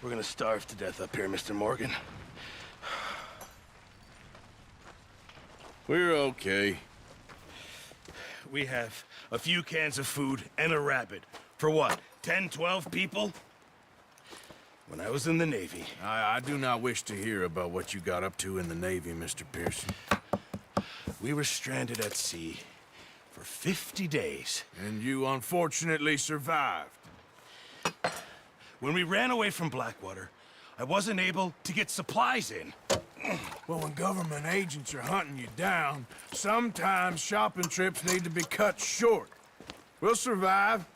We're gonna starve to death up here, Mr. Morgan. We're okay. We have a few cans of food and a rabbit. For what, 10, 12 people? When I was in the Navy... I do not wish to hear about what you got up to in the Navy, Mr. Pearson. We were stranded at sea for 50 days. And you unfortunately survived. When we ran away from Blackwater, I wasn't able to get supplies in. Well, when government agents are hunting you down, sometimes shopping trips need to be cut short. We'll survive.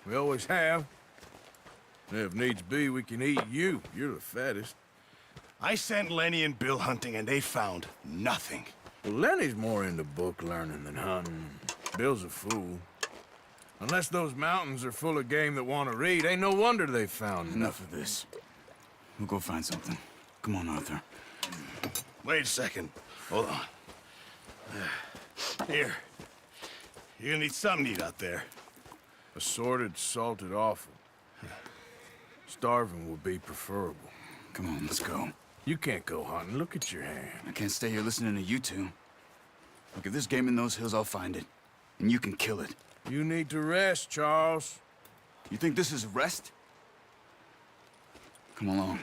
We always have. If needs be, we can eat you. You're the fattest. I sent Lenny and Bill hunting, and they found nothing. Well, Lenny's more into book learning than hunting. Bill's a fool. Unless those mountains are full of game that want to read, ain't no wonder they found Enough of this. We'll go find something. Come on, Arthur. Wait a second. Hold on. Here. You're gonna need something to eat out there. Assorted, salted offal. Starving would be preferable. Come on, let's go. You can't go hunting. Look at your hand. I can't stay here listening to you two. Look, if there's game in those hills, I'll find it. And you can kill it. You need to rest, Charles. You think this is rest? Come along.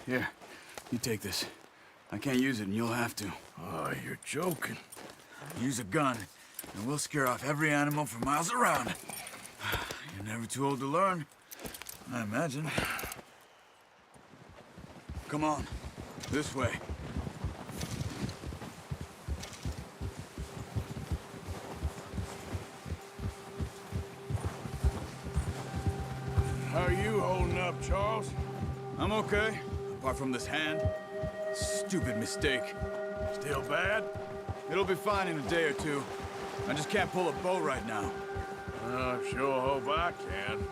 Here, you take this. I can't use it, and you'll have to. Oh, you're joking. Use a gun, and we'll scare off every animal for miles around. You're never too old to learn, I imagine. Come on, this way. How are you holding up, Charles? I'm okay, apart from this hand. Stupid mistake. Still bad? It'll be fine in a day or two. I just can't pull a bow right now. I sure hope I can.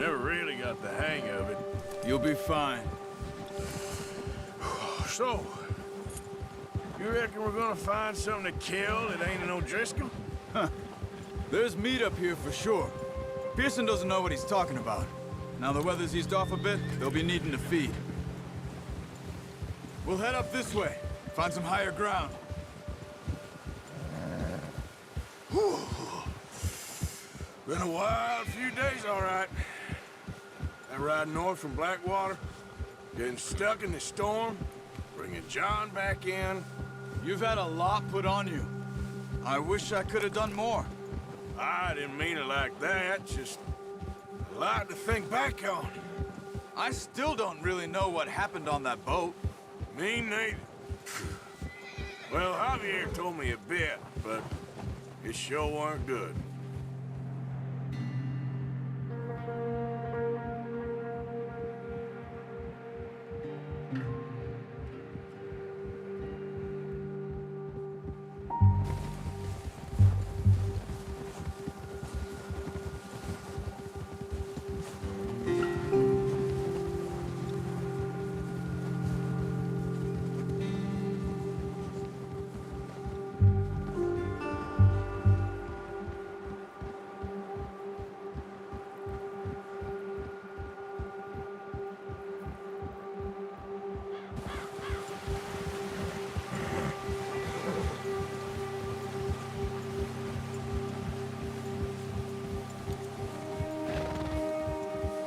Never really got the hang of it. You'll be fine. So, you reckon we're gonna find something to kill that ain't an O'Driscoll? There's meat up here for sure. Pearson doesn't know what he's talking about. Now the weather's eased off a bit, they'll be needing to feed. We'll head up this way, find some higher ground. Whew. Been a wild few days, all right. That ride north from Blackwater, getting stuck in the storm, bringing John back in. You've had a lot put on you. I wish I could have done more. I didn't mean it like that, just a lot to think back on. I still don't really know what happened on that boat. Me neither. Well, Javier told me a bit, but it sure weren't good.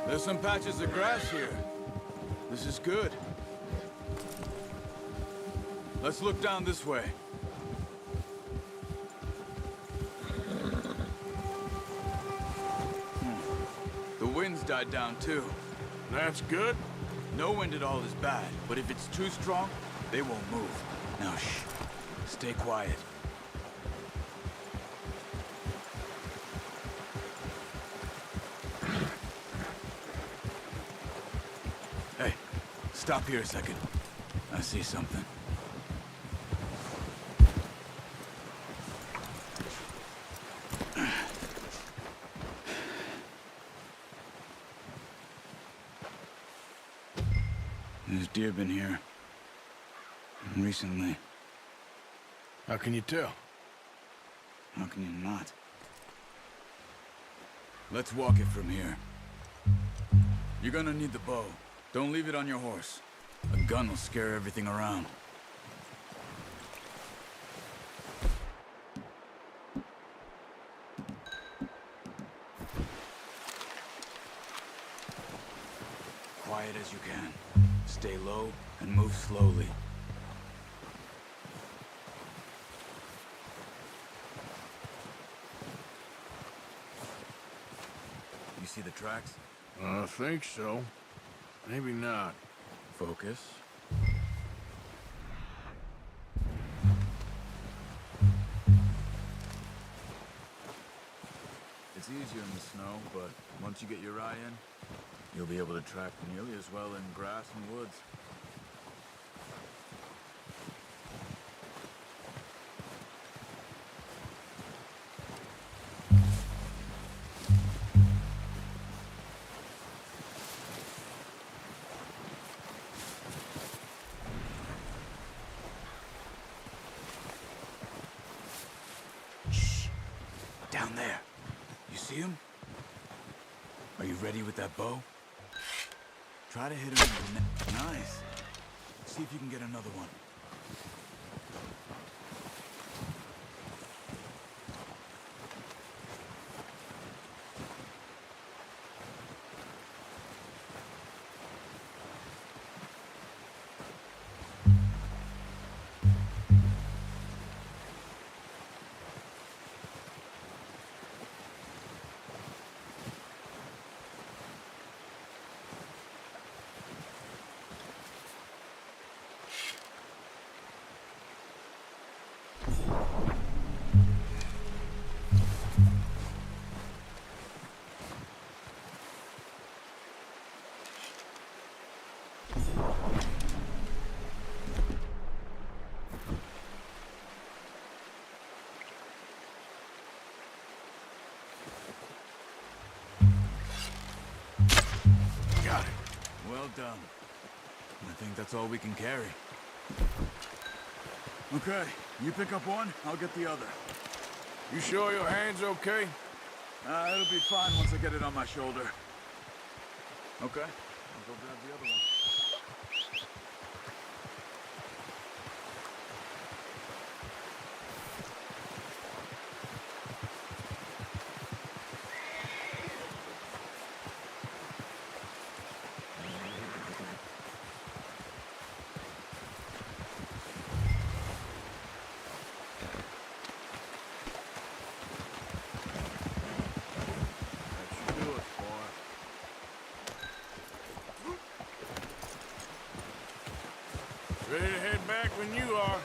There's some patches of grass here. This is good. Let's look down this way. The wind's died down too. That's good. No wind at all is bad, but if it's too strong, they won't move. Now shh. Stay quiet. Hey, stop here a second. I see something. There's deer been here. Recently. How can you tell? How can you not? Let's walk it from here. You're gonna need the bow. Don't leave it on your horse. A gun will scare everything around. Quiet as you can. Stay low and move slowly. You see the tracks? I think so. Maybe not. Focus. It's easier in the snow, but once you get your eye in, you'll be able to track nearly as well in grass and woods. Shh! Down there. You see him? Are you ready with that bow? Try to hit him in the neck. Nice. See if you can get another one. Got it. Well done. I think that's all we can carry. Okay, you pick up one, I'll get the other. You sure your hand's okay? It'll be fine once I get it on my shoulder. Okay, I'll go grab the other one. That should do it, boy. Ready to head back when you are.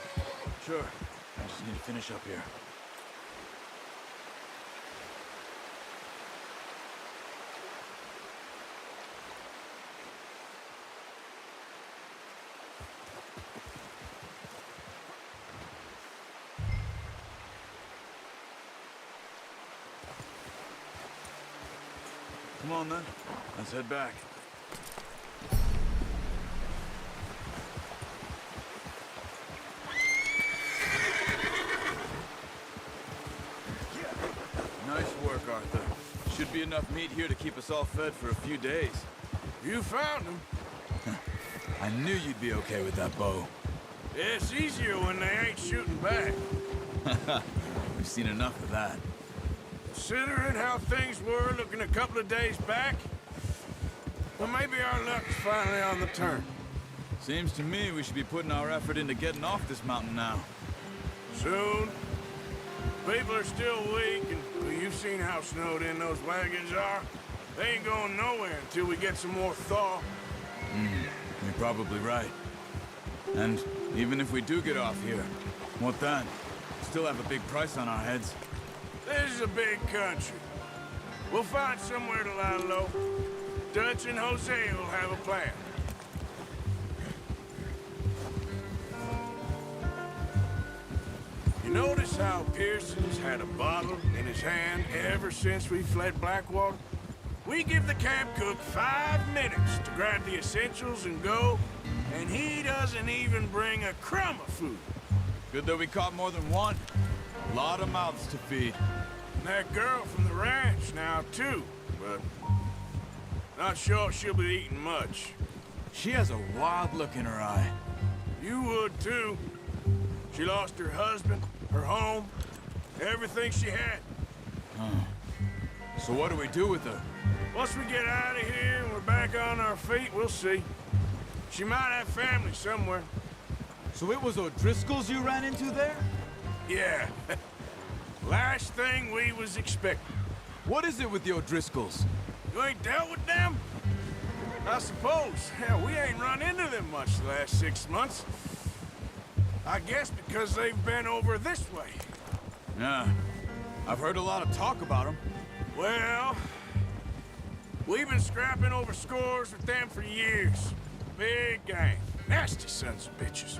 Sure, I just need to finish up here. Come on then, let's head back. Nice work, Arthur. Should be enough meat here to keep us all fed for a few days. You found him. I knew you'd be okay with that bow. It's easier when they ain't shooting back. We've seen enough of that. Considering how things were looking a couple of days back, well, maybe our luck's finally on the turn. Seems to me we should be putting our effort into getting off this mountain now. Soon. People are still weak, and well, you've seen how snowed in those wagons are. They ain't going nowhere until we get some more thaw. You're probably right. And even if we do get off here, what then? Still have a big price on our heads. This is a big country. We'll find somewhere to lie low. Dutch and Jose will have a plan. You notice how Pearson's had a bottle in his hand ever since we fled Blackwater? We give the camp cook 5 minutes to grab the essentials and go, and he doesn't even bring a crumb of food. Good that we caught more than one. A lot of mouths to feed. And that girl from the ranch now, too. But not sure she'll be eating much. She has a wild look in her eye. You would, too. She lost her husband, her home, everything she had. So what do we do with her? Once we get out of here and we're back on our feet, we'll see. She might have family somewhere. So it was O'Driscoll's you ran into there? Yeah. Last thing we was expecting. What is it with the O'Driscolls? You ain't dealt with them? I suppose. Hell, we ain't run into them much the last 6 months. I guess because they've been over this way. Yeah. I've heard a lot of talk about them. Well, we've been scrapping over scores with them for years. Big gang. Nasty sons of bitches.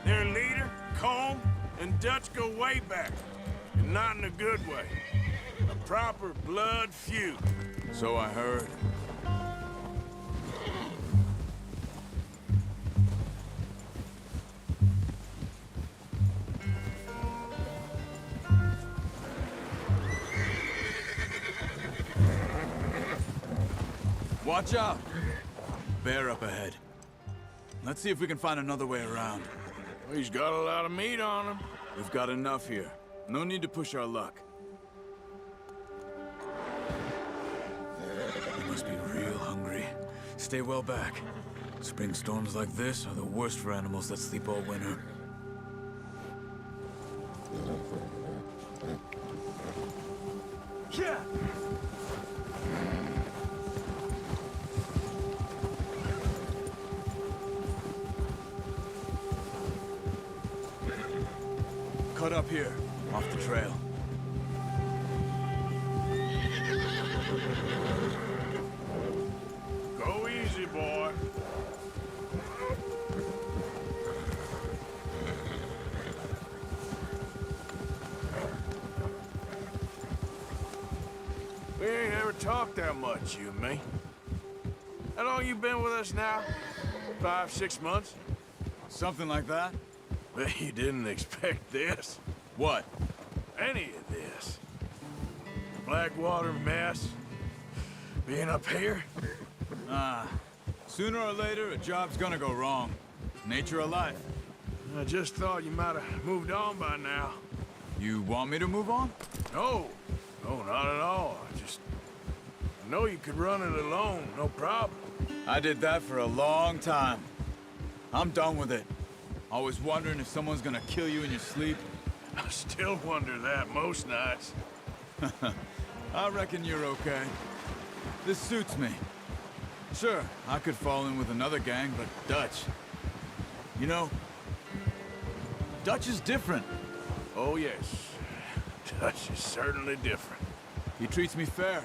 Their leader, Combe, and Dutch go way back. And not in a good way. A proper blood feud. So I heard. Watch out! Bear up ahead. Let's see if we can find another way around. Well, he's got a lot of meat on him. We've got enough here. No need to push our luck. You must be real hungry. Stay well back. Spring storms like this are the worst for animals that sleep all winter. Yeah! Cut up here, off the trail. Go easy, boy. We ain't ever talked that much, you and me. How long you been with us now? 5, 6 months? Something like that? Bet you didn't expect this. What? Any of this. Blackwater mess. Being up here. Sooner or later, a job's gonna go wrong. Nature of life. I just thought you might have moved on by now. You want me to move on? No. No, not at all. I know you could run it alone, no problem. I did that for a long time. I'm done with it. Always wondering if someone's gonna kill you in your sleep. I still wonder that most nights. I reckon you're okay. This suits me. Sure, I could fall in with another gang, but Dutch... You know, Dutch is different. Oh, yes. Dutch is certainly different. He treats me fair.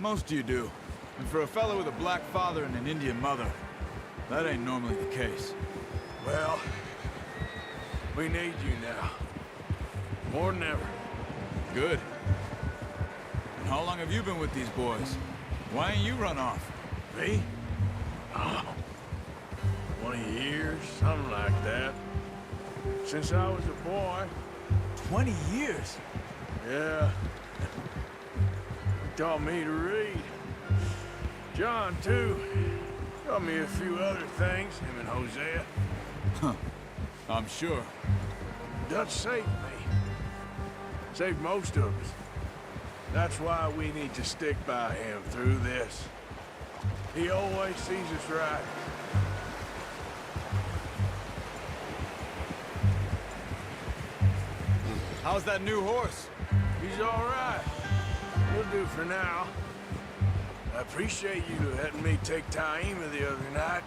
Most of you do. And for a fellow with a black father and an Indian mother, that ain't normally the case. Well, we need you now. More than ever. Good. And how long have you been with these boys? Why ain't you run off? Me? Oh, 20 years, something like that. Since I was a boy. 20 years? Yeah. He taught me to read. John, too. Taught me a few other things, him and Hosea. I'm sure. Dutch saved me. Saved most of us. That's why we need to stick by him through this. He always sees us right. How's that new horse? He's all right. He'll do for now. I appreciate you letting me take Taima the other night.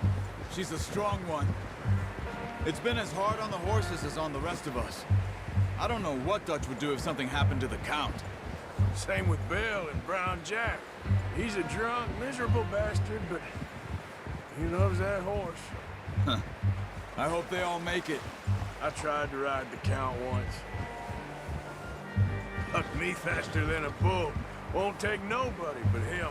She's a strong one. It's been as hard on the horses as on the rest of us. I don't know what Dutch would do if something happened to the Count. Same with Bill and Brown Jack. He's a drunk, miserable bastard, but he loves that horse. I hope they all make it. I tried to ride the Count once. Bucked me faster than a bull. Won't take nobody but him.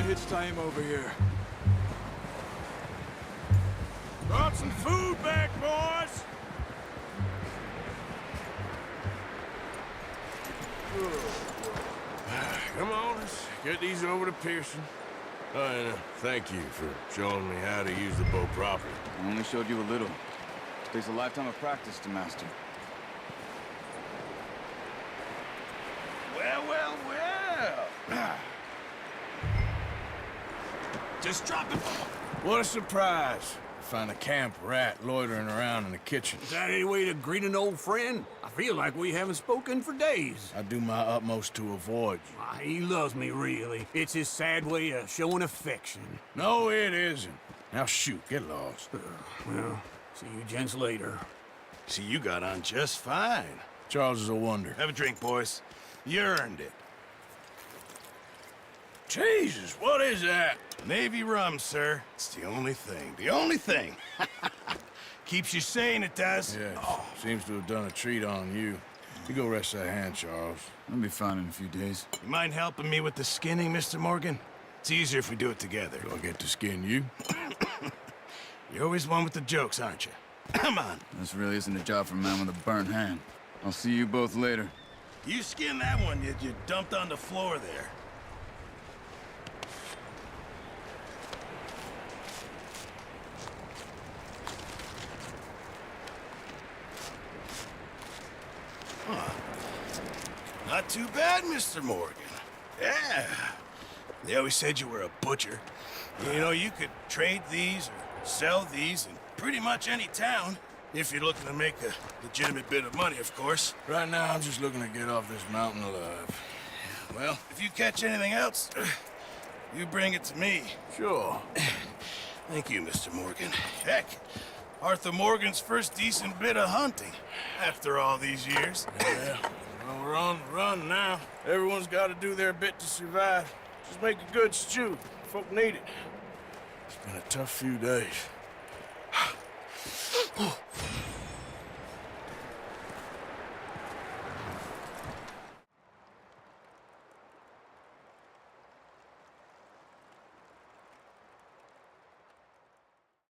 hitch tie him over here. Brought some food back, boys! Come on, let's get these over to Pearson. Oh, and thank you for showing me how to use the bow properly. I only showed you a little. Takes a lifetime of practice to master. Well, well, well. Just drop it. What a surprise. Find a camp rat loitering around in the kitchen. Is that any way to greet an old friend? I feel like we haven't spoken for days. I do my utmost to avoid you. Ah, he loves me, really. It's his sad way of showing affection. No, it isn't. Now shoot, get lost. Well, see you gents later. See, you got on just fine. Charles is a wonder. Have a drink, boys. You earned it. Jesus, what is that? Navy rum, sir. It's the only thing. The only thing. Keeps you sane, it does. Yes, seems to have done a treat on you. You go rest that hand, Charles. I'll be fine in a few days. You mind helping me with the skinning, Mr. Morgan? It's easier if we do it together. Do I get to skin you? You're always one with the jokes, aren't you? Come on. This really isn't a job for a man with a burnt hand. I'll see you both later. You skin that one you dumped on the floor there. Not too bad, Mr. Morgan. Yeah. They always said you were a butcher. You know, you could trade these or sell these in pretty much any town. If you're looking to make a legitimate bit of money, of course. Right now, I'm just looking to get off this mountain alive. Well, if you catch anything else, you bring it to me. Sure. Thank you, Mr. Morgan. Heck, Arthur Morgan's first decent bit of hunting after all these years. Yeah. Well, we're on the run now. Everyone's got to do their bit to survive. Just make a good stew. Folk need it. It's been a tough few days.